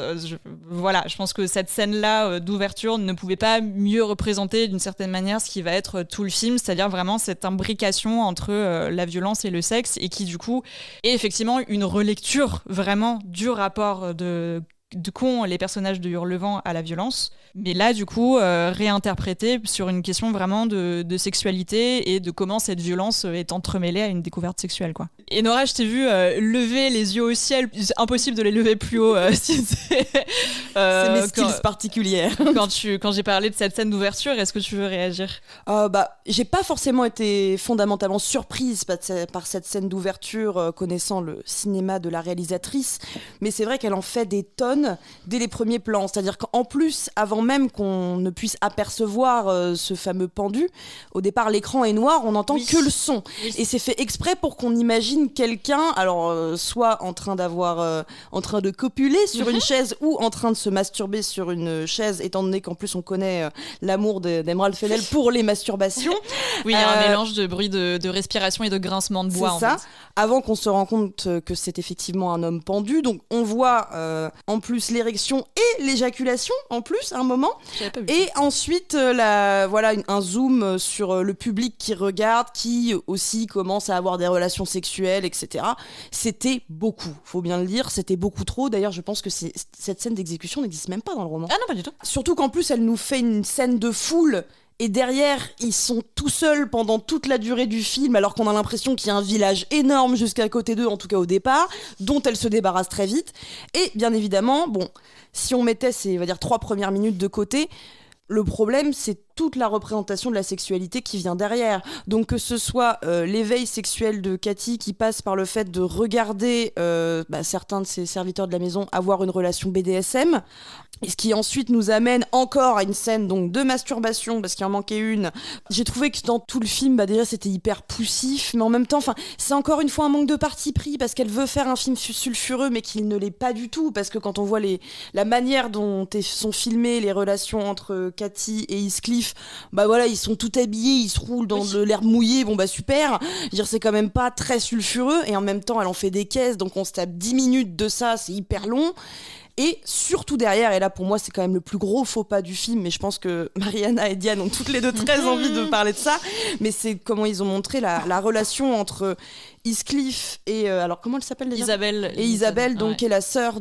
Voilà, je pense que cette scène-là d'ouverture ne pouvait pas mieux représenter d'une certaine manière ce qui va être tout le film, c'est-à-dire vraiment cette imbrication entre la violence et le sexe, et qui du coup est effectivement une relecture vraiment du rapport qu'ont les personnages de Hurlevent à la violence, mais là du coup réinterprété sur une question vraiment de sexualité et de comment cette violence est entremêlée à une découverte sexuelle, quoi. Et Nora, je t'ai vu lever les yeux au ciel, c'est impossible de les lever plus haut c'est mes skills particulières. Quand j'ai parlé de cette scène d'ouverture, est-ce que tu veux réagir? J'ai pas forcément été fondamentalement surprise par cette scène d'ouverture, connaissant le cinéma de la réalisatrice, mais c'est vrai qu'elle en fait des tonnes dès les premiers plans, c'est-à-dire qu'en plus, avant même qu'on ne puisse apercevoir ce fameux pendu, au départ l'écran est noir, on n'entend que le son, et c'est fait exprès pour qu'on imagine quelqu'un, alors soit en train de copuler sur une chaise ou en train de se masturber sur une chaise, étant donné qu'en plus on connaît l'amour d'Emerald Fennell pour les masturbations. Oui, il y a un mélange de bruit de respiration et de grincement de bois. C'est ça, avant qu'on se rende compte que c'est effectivement un homme pendu, donc on voit en plus l'érection et l'éjaculation en plus à un moment, et ensuite un zoom sur le public qui regarde, qui aussi commence à avoir des relations sexuelles, etc. C'était beaucoup, faut bien le dire, c'était beaucoup trop. D'ailleurs, je pense que cette scène d'exécution n'existe même pas dans le roman. Ah non, pas du tout. Surtout qu'en plus, elle nous fait une scène de foule, et derrière, ils sont tout seuls pendant toute la durée du film, alors qu'on a l'impression qu'il y a un village énorme jusqu'à côté d'eux, en tout cas au départ, dont elle se débarrasse très vite. Et bien évidemment, si on mettait ces 3 premières minutes de côté, le problème, c'est toute la représentation de la sexualité qui vient derrière. Donc que ce soit l'éveil sexuel de Cathy qui passe par le fait de regarder certains de ses serviteurs de la maison avoir une relation BDSM, et ce qui ensuite nous amène encore à une scène donc de masturbation, parce qu'il en manquait une. J'ai trouvé que dans tout le film, déjà c'était hyper poussif, mais en même temps, c'est encore une fois un manque de parti pris, parce qu'elle veut faire un film sulfureux, mais qu'il ne l'est pas du tout, parce que quand on voit la manière dont sont filmées les relations entre Cathy et Heathcliff, ils sont tout habillés, ils se roulent dans de l'herbe mouillée, super. Je veux dire, c'est quand même pas très sulfureux, et en même temps, elle en fait des caisses, donc on se tape 10 minutes de ça, c'est hyper long. Et surtout derrière, et là pour moi c'est quand même le plus gros faux pas du film, mais je pense que Mariana et Diane ont toutes les deux très envie de parler de ça, mais c'est comment ils ont montré la relation entre Heathcliff et alors comment elle s'appelle déjà ? Isabelle, donc qui est la sœur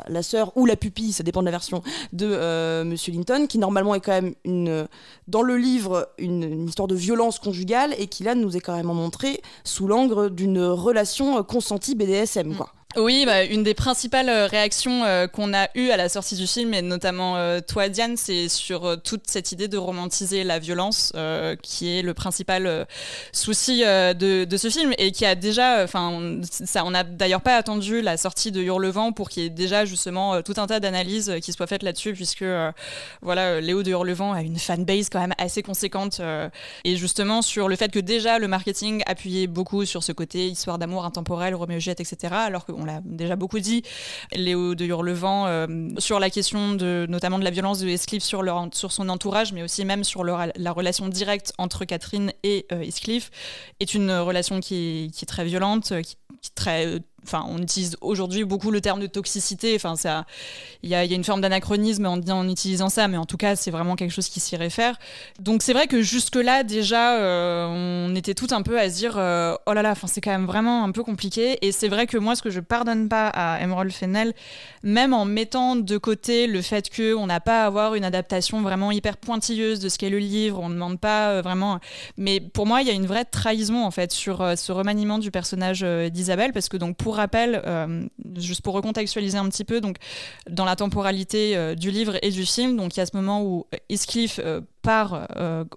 la sœur ou la pupille, ça dépend de la version, de Monsieur Linton, qui normalement est quand même dans le livre une histoire de violence conjugale, et qui là nous est carrément montrée sous l'angle d'une relation consentie BDSM, quoi. Oui, une des principales réactions qu'on a eues à la sortie du film, et notamment toi Diane, c'est sur toute cette idée de romantiser la violence, qui est le principal souci de ce film, et qui a déjà, on n'a d'ailleurs pas attendu la sortie de Hurlevent pour qu'il y ait déjà justement tout un tas d'analyses qui soient faites là-dessus, puisque Léo de Hurlevent a une fanbase quand même assez conséquente, et justement sur le fait que déjà le marketing appuyait beaucoup sur ce côté histoire d'amour intemporel, Roméo et Juliette, etc., alors qu'on l'a déjà beaucoup dit, Léo de Hurlevent, sur la question notamment de la violence de Heathcliff sur son entourage, mais aussi même sur la relation directe entre Catherine et Heathcliff, est une relation qui est très violente, qui est très... on utilise aujourd'hui beaucoup le terme de toxicité. Il y a une forme d'anachronisme en utilisant ça, mais en tout cas, c'est vraiment quelque chose qui s'y réfère. Donc c'est vrai que jusque-là, déjà, on était tout un peu à se dire oh là là, c'est quand même vraiment un peu compliqué. Et c'est vrai que moi, ce que je pardonne pas à Emerald Fennell, même en mettant de côté le fait qu'on n'a pas à avoir une adaptation vraiment hyper pointilleuse de ce qu'est le livre, on ne demande pas vraiment... Mais pour moi, il y a une vraie trahison, en fait, sur ce remaniement du personnage d'Isabelle, parce que donc, pour rappel, juste pour recontextualiser un petit peu, donc dans la temporalité du livre et du film, donc il y a ce moment où Heathcliff part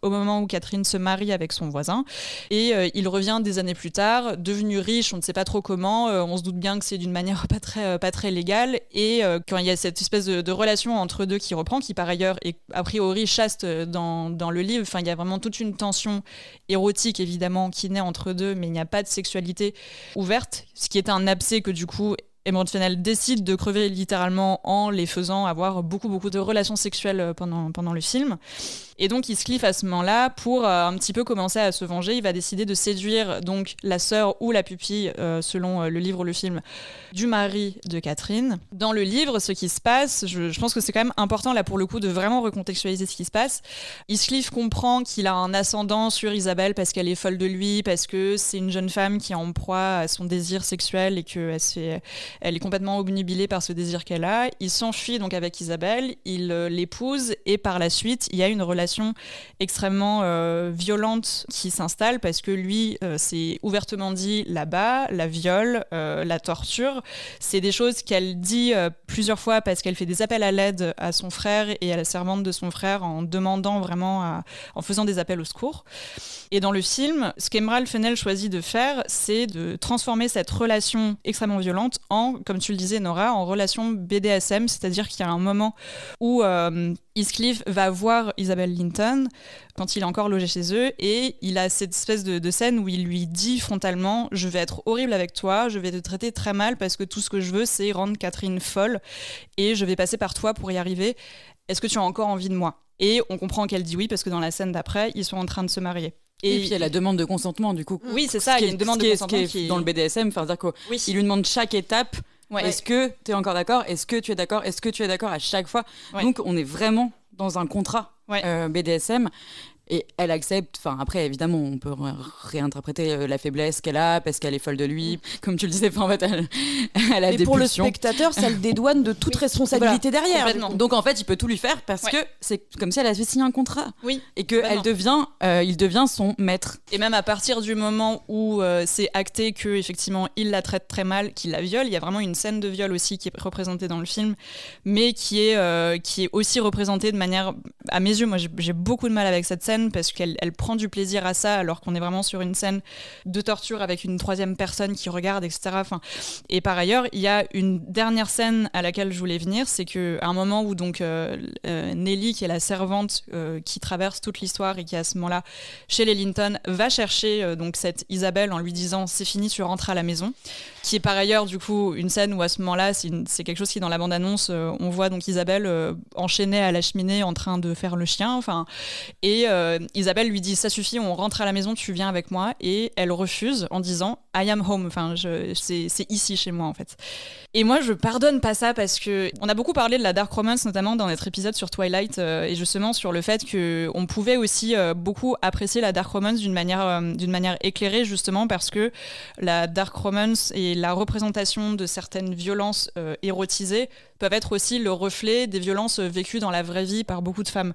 au moment où Catherine se marie avec son voisin, et il revient des années plus tard, devenu riche, on ne sait pas trop comment, on se doute bien que c'est d'une manière pas très légale, et quand il y a cette espèce de relation entre deux qui reprend, qui par ailleurs est a priori chaste dans le livre, il y a vraiment toute une tension érotique évidemment qui naît entre deux, mais il n'y a pas de sexualité ouverte, ce qui est un abcès que du coup Emerald Fennell décide de crever littéralement en les faisant avoir beaucoup de relations sexuelles pendant le film. Et donc Heathcliff à ce moment-là, pour un petit peu commencer à se venger, il va décider de séduire donc la sœur ou la pupille, selon le livre ou le film, du mari de Catherine. Dans le livre, ce qui se passe, je pense que c'est quand même important là pour le coup de vraiment recontextualiser ce qui se passe. Heathcliff comprend qu'il a un ascendant sur Isabelle parce qu'elle est folle de lui, parce que c'est une jeune femme qui est en proie à son désir sexuel et qu'elle elle est complètement obnubilée par ce désir qu'elle a. Il s'enfuit donc avec Isabelle, il l'épouse et par la suite, il y a une relation extrêmement violente qui s'installe parce que lui, c'est ouvertement dit là-bas, la viole, la torture. C'est des choses qu'elle dit plusieurs fois parce qu'elle fait des appels à l'aide à son frère et à la servante de son frère en demandant vraiment, en faisant des appels au secours. Et dans le film, ce qu'Emerald Fennell choisit de faire, c'est de transformer cette relation extrêmement violente en, comme tu le disais Nora, en relation BDSM, c'est-à-dire qu'il y a un moment où Heathcliff va voir Isabelle Linton quand il est encore logé chez eux et il a cette espèce de scène où il lui dit frontalement « Je vais être horrible avec toi, je vais te traiter très mal parce que tout ce que je veux c'est rendre Catherine folle et je vais passer par toi pour y arriver. Est-ce que tu as encore envie de moi ?» Et on comprend qu'elle dit oui parce que dans la scène d'après, ils sont en train de se marier. Et puis il y a la demande de consentement du coup. Oui, c'est ça, il y a une demande de consentement qui est dans le BDSM, c'est-à-dire qu'il lui demande chaque étape. Ouais. Est-ce que tu es encore d'accord ? Est-ce que tu es d'accord ? Est-ce que tu es d'accord à chaque fois ? Ouais. Donc on est vraiment dans un contrat BDSM. Et elle accepte, enfin après évidemment on peut réinterpréter la faiblesse qu'elle a parce qu'elle est folle de lui, comme tu le disais, en fait elle a des pour pulsions. Le spectateur ça le dédouane de toute responsabilité derrière. Donc en fait il peut tout lui faire parce que c'est comme si elle avait signé un contrat et qu'il devient son maître. Et même à partir du moment où c'est acté qu'effectivement il la traite très mal, qu'il la viole, il y a vraiment une scène de viol aussi qui est représentée dans le film, mais qui est aussi représentée de manière, à mes yeux, moi j'ai beaucoup de mal avec cette scène parce qu'elle prend du plaisir à ça alors qu'on est vraiment sur une scène de torture avec une troisième personne qui regarde, etc. Et par ailleurs, il y a une dernière scène à laquelle je voulais venir, c'est qu'à un moment où donc Nellie, qui est la servante qui traverse toute l'histoire et qui à ce moment-là, chez les Linton, va chercher donc cette Isabelle en lui disant « c'est fini, tu rentres à la maison », qui est par ailleurs du coup une scène où à ce moment-là, c'est quelque chose qui dans la bande-annonce, on voit donc Isabelle enchaînée à la cheminée en train de faire le chien, et Isabelle lui dit « ça suffit, on rentre à la maison, tu viens avec moi », et elle refuse en disant « I am home », c'est ici chez moi en fait. Et moi je pardonne pas ça parce que on a beaucoup parlé de la dark romance notamment dans notre épisode sur Twilight et justement sur le fait qu'on pouvait aussi beaucoup apprécier la dark romance d'une manière éclairée justement parce que la dark romance et la représentation de certaines violences érotisées peuvent être aussi le reflet des violences vécues dans la vraie vie par beaucoup de femmes.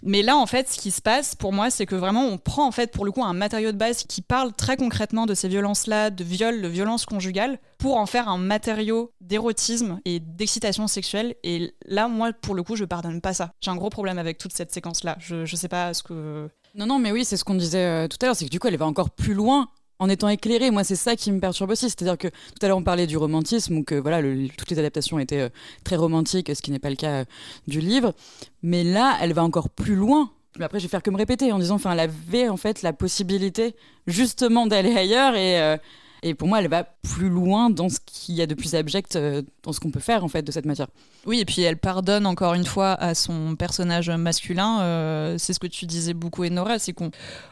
Mais là, en fait, ce qui se passe pour moi, c'est que vraiment, on prend en fait pour le coup un matériau de base qui parle très concrètement de ces violences-là, de viol, de violence conjugale, pour en faire un matériau d'érotisme et d'excitation sexuelle. Et là, moi, pour le coup, je pardonne pas ça. J'ai un gros problème avec toute cette séquence-là. Je sais pas ce que... Non, mais oui, c'est ce qu'on disait tout à l'heure, c'est que du coup, elle va encore plus loin en étant éclairée. Moi, c'est ça qui me perturbe aussi. C'est-à-dire que tout à l'heure, on parlait du romantisme, ou que voilà, toutes les adaptations étaient très romantiques, ce qui n'est pas le cas du livre. Mais là, elle va encore plus loin. Mais après, je vais faire que me répéter en disant, elle avait en fait la possibilité justement d'aller ailleurs et pour moi, elle va plus loin dans ce qu'il y a de plus abject dans ce qu'on peut faire en fait de cette matière. Oui, et puis elle pardonne encore une fois à son personnage masculin. C'est ce que tu disais beaucoup, Enora, c'est qu'on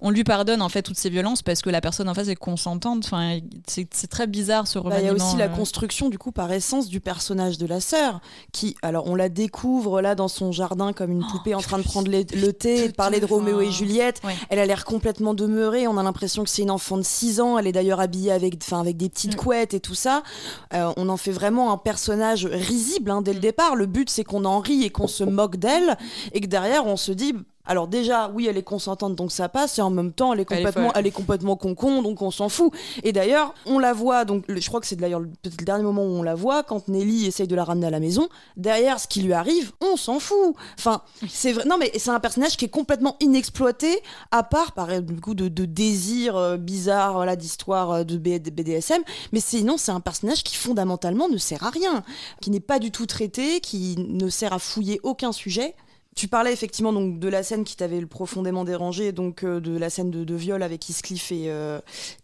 lui pardonne en fait toutes ces violences parce que la personne en face est consentante. Enfin, c'est très bizarre ce remaniement. Il y a aussi la construction du coup par essence du personnage de la sœur qui, alors on la découvre là dans son jardin comme une poupée en train de prendre le thé et de parler de Roméo et Juliette. Ouais. Elle a l'air complètement demeurée. On a l'impression que c'est une enfant de 6 ans. Elle est d'ailleurs habillée avec des petites couettes et tout ça. On en fait vraiment un personnage risible dès le départ. Le but, c'est qu'on en rit et qu'on se moque d'elle et que derrière, on se dit... Alors déjà, oui, elle est consentante, donc ça passe, et en même temps, elle est complètement con-con, donc on s'en fout. Et d'ailleurs, on la voit, donc je crois que c'est d'ailleurs peut-être le dernier moment où on la voit, quand Nellie essaye de la ramener à la maison, derrière ce qui lui arrive, on s'en fout. Enfin, c'est vrai. Non, mais c'est un personnage qui est complètement inexploité, à part par du coup de désirs bizarres, voilà, d'histoire de BDSM, mais sinon, c'est un personnage qui fondamentalement ne sert à rien, qui n'est pas du tout traité, qui ne sert à fouiller aucun sujet. Tu parlais effectivement donc de la scène qui t'avait profondément dérangé, donc de la scène de viol avec Heathcliff et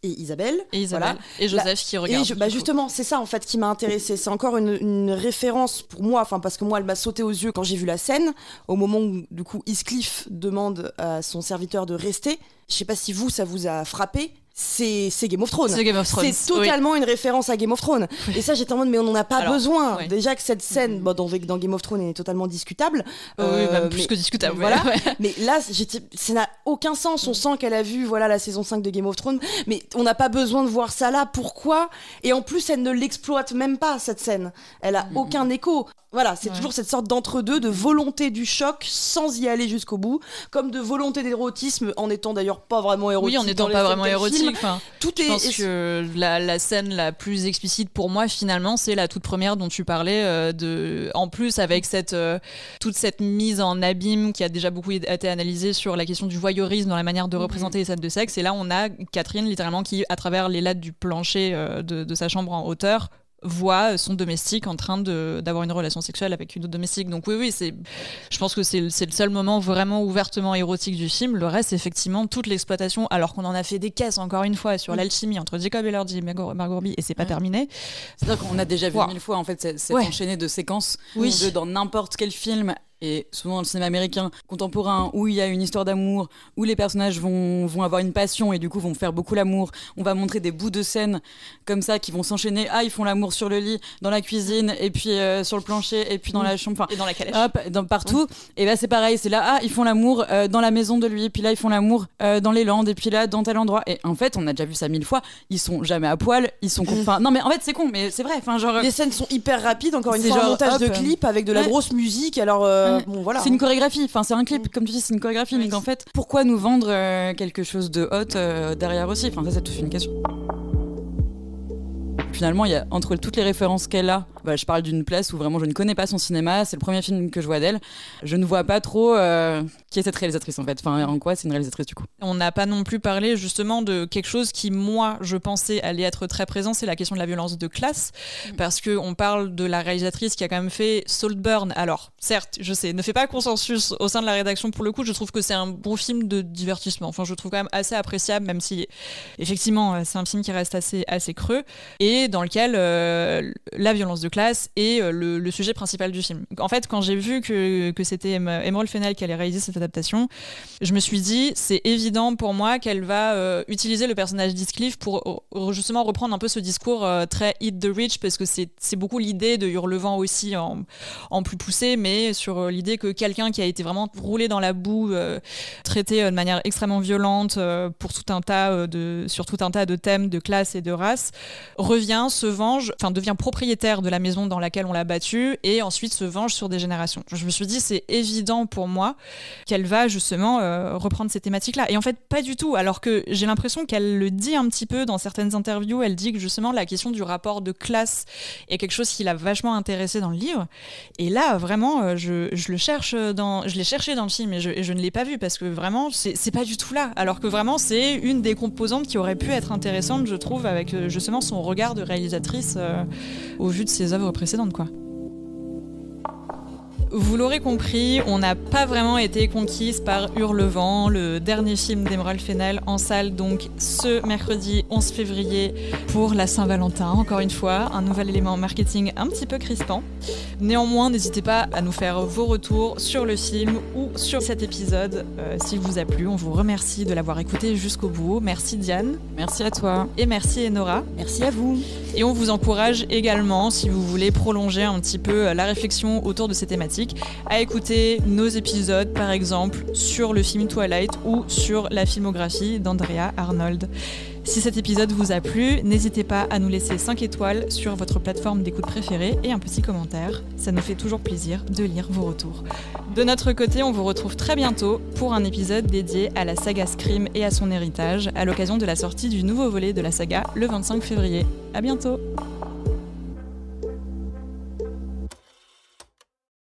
Isabelle. Et Isabelle. Voilà. Et Joseph qui regarde. Justement, c'est ça en fait qui m'a intéressée. C'est encore une référence pour moi, parce que moi, elle m'a sauté aux yeux quand j'ai vu la scène, au moment où du coup Heathcliff demande à son serviteur de rester. Je sais pas si ça vous a frappé. C'est Game of Thrones. C'est Game of Thrones. C'est totalement une référence à Game of Thrones. Oui. Et ça, j'étais en mode, mais on n'en a pas besoin. Oui. Déjà que cette scène, dans Game of Thrones, est totalement discutable. Oui, même plus que discutable. Voilà. Ouais. Mais là, ça n'a aucun sens. On sent qu'elle a vu la saison 5 de Game of Thrones. Mais on n'a pas besoin de voir ça là. Pourquoi ? Et en plus, elle ne l'exploite même pas, cette scène. Elle a aucun écho. Voilà, c'est toujours cette sorte d'entre-deux, de volonté du choc sans y aller jusqu'au bout, comme de volonté d'érotisme en étant d'ailleurs pas vraiment érotique. Oui, en n'étant pas vraiment érotique. Tout est. Je pense que la scène la plus explicite pour moi, finalement, c'est la toute première dont tu parlais. En plus, avec toute cette mise en abîme qui a déjà beaucoup été analysée sur la question du voyeurisme dans la manière de représenter les scènes de sexe. Et là, on a Catherine, littéralement, qui, à travers les lattes du plancher de sa chambre en hauteur, voit son domestique en train d'avoir une relation sexuelle avec une autre domestique. Donc oui, je pense que c'est le seul moment vraiment ouvertement érotique du film. Le reste, effectivement, toute l'exploitation, alors qu'on en a fait des caisses, encore une fois, sur l'alchimie entre Jacob Elordi et Margot Robbie, et c'est pas terminé. C'est-à-dire qu'on a déjà vu 1000 fois, en fait, cette enchaînée de séquences dans n'importe quel film. Et souvent dans le cinéma américain contemporain, où il y a une histoire d'amour, où les personnages vont avoir une passion et du coup vont faire beaucoup l'amour, on va montrer des bouts de scène comme ça qui vont s'enchaîner. Ils font l'amour sur le lit, dans la cuisine, et puis sur le plancher, et puis dans la chambre, et dans la calèche, partout. Et là c'est pareil, c'est là ils font l'amour dans la maison de lui, puis là ils font l'amour dans les Landes, et puis là dans tel endroit. Et en fait on a déjà vu ça 1000 fois, ils sont jamais à poil, ils sont non mais en fait c'est con, mais c'est vrai. Les scènes sont hyper rapides, encore une fois, un montage de clip avec de la grosse musique. Alors voilà. C'est une chorégraphie, c'est un clip, comme tu dis, c'est une chorégraphie. Donc en fait, pourquoi nous vendre quelque chose de hot derrière aussi ? Ça c'est toute une question. Finalement, il y a entre toutes les références qu'elle a, je parle d'une place où vraiment je ne connais pas son cinéma, c'est le premier film que je vois d'elle. Je ne vois pas trop qui est cette réalisatrice en fait. En quoi c'est une réalisatrice du coup ? On n'a pas non plus parlé justement de quelque chose qui, moi, je pensais allait être très présent, c'est la question de la violence de classe, parce qu'on parle de la réalisatrice qui a quand même fait Saltburn. Alors, certes, je sais, ne fait pas consensus au sein de la rédaction pour le coup, je trouve que c'est un bon film de divertissement. Je trouve quand même assez appréciable, même si, effectivement, c'est un film qui reste assez creux, et dans lequel la violence de classe est le sujet principal du film. En fait, quand j'ai vu que c'était Emerald Fennell qui allait réaliser cette adaptation, je me suis dit, c'est évident pour moi qu'elle va utiliser le personnage d'Heathcliff pour justement reprendre un peu ce discours très Eat the Rich, parce que c'est beaucoup l'idée de Hurlevent aussi en plus poussé, mais sur l'idée que quelqu'un qui a été vraiment roulé dans la boue, traité de manière extrêmement violente pour sur tout un tas de thèmes de classe et de race, revient, se venge, devient propriétaire de la maison dans laquelle on l'a battu et ensuite se venge sur des générations. Je me suis dit, c'est évident pour moi qu'elle va justement reprendre ces thématiques-là. Et en fait, pas du tout, alors que j'ai l'impression qu'elle le dit un petit peu dans certaines interviews. Elle dit que justement la question du rapport de classe est quelque chose qui l'a vachement intéressée dans le livre. Et là, vraiment, je l'ai cherché dans le film et je ne l'ai pas vu, parce que vraiment, c'est pas du tout là. Alors que vraiment, c'est une des composantes qui aurait pu être intéressante, je trouve, avec justement son regard de réalisatrice au vu de ses œuvres précédentes, quoi. Vous l'aurez compris, on n'a pas vraiment été conquise par Hurlevent, le dernier film d'Emerald Fennell, en salle donc ce mercredi 11 février pour la Saint-Valentin. Encore une fois, un nouvel élément marketing un petit peu crispant. Néanmoins, n'hésitez pas à nous faire vos retours sur le film ou sur cet épisode s'il vous a plu. On vous remercie de l'avoir écouté jusqu'au bout. Merci Diane. Merci à toi. Et merci Enora. Merci à vous. Et on vous encourage également, si vous voulez prolonger un petit peu la réflexion autour de ces thématiques, à écouter nos épisodes, par exemple, sur le film Twilight ou sur la filmographie d'Andrea Arnold. Si cet épisode vous a plu, n'hésitez pas à nous laisser 5 étoiles sur votre plateforme d'écoute préférée et un petit commentaire. Ça nous fait toujours plaisir de lire vos retours. De notre côté, on vous retrouve très bientôt pour un épisode dédié à la saga Scream et à son héritage, à l'occasion de la sortie du nouveau volet de la saga le 25 février. À bientôt!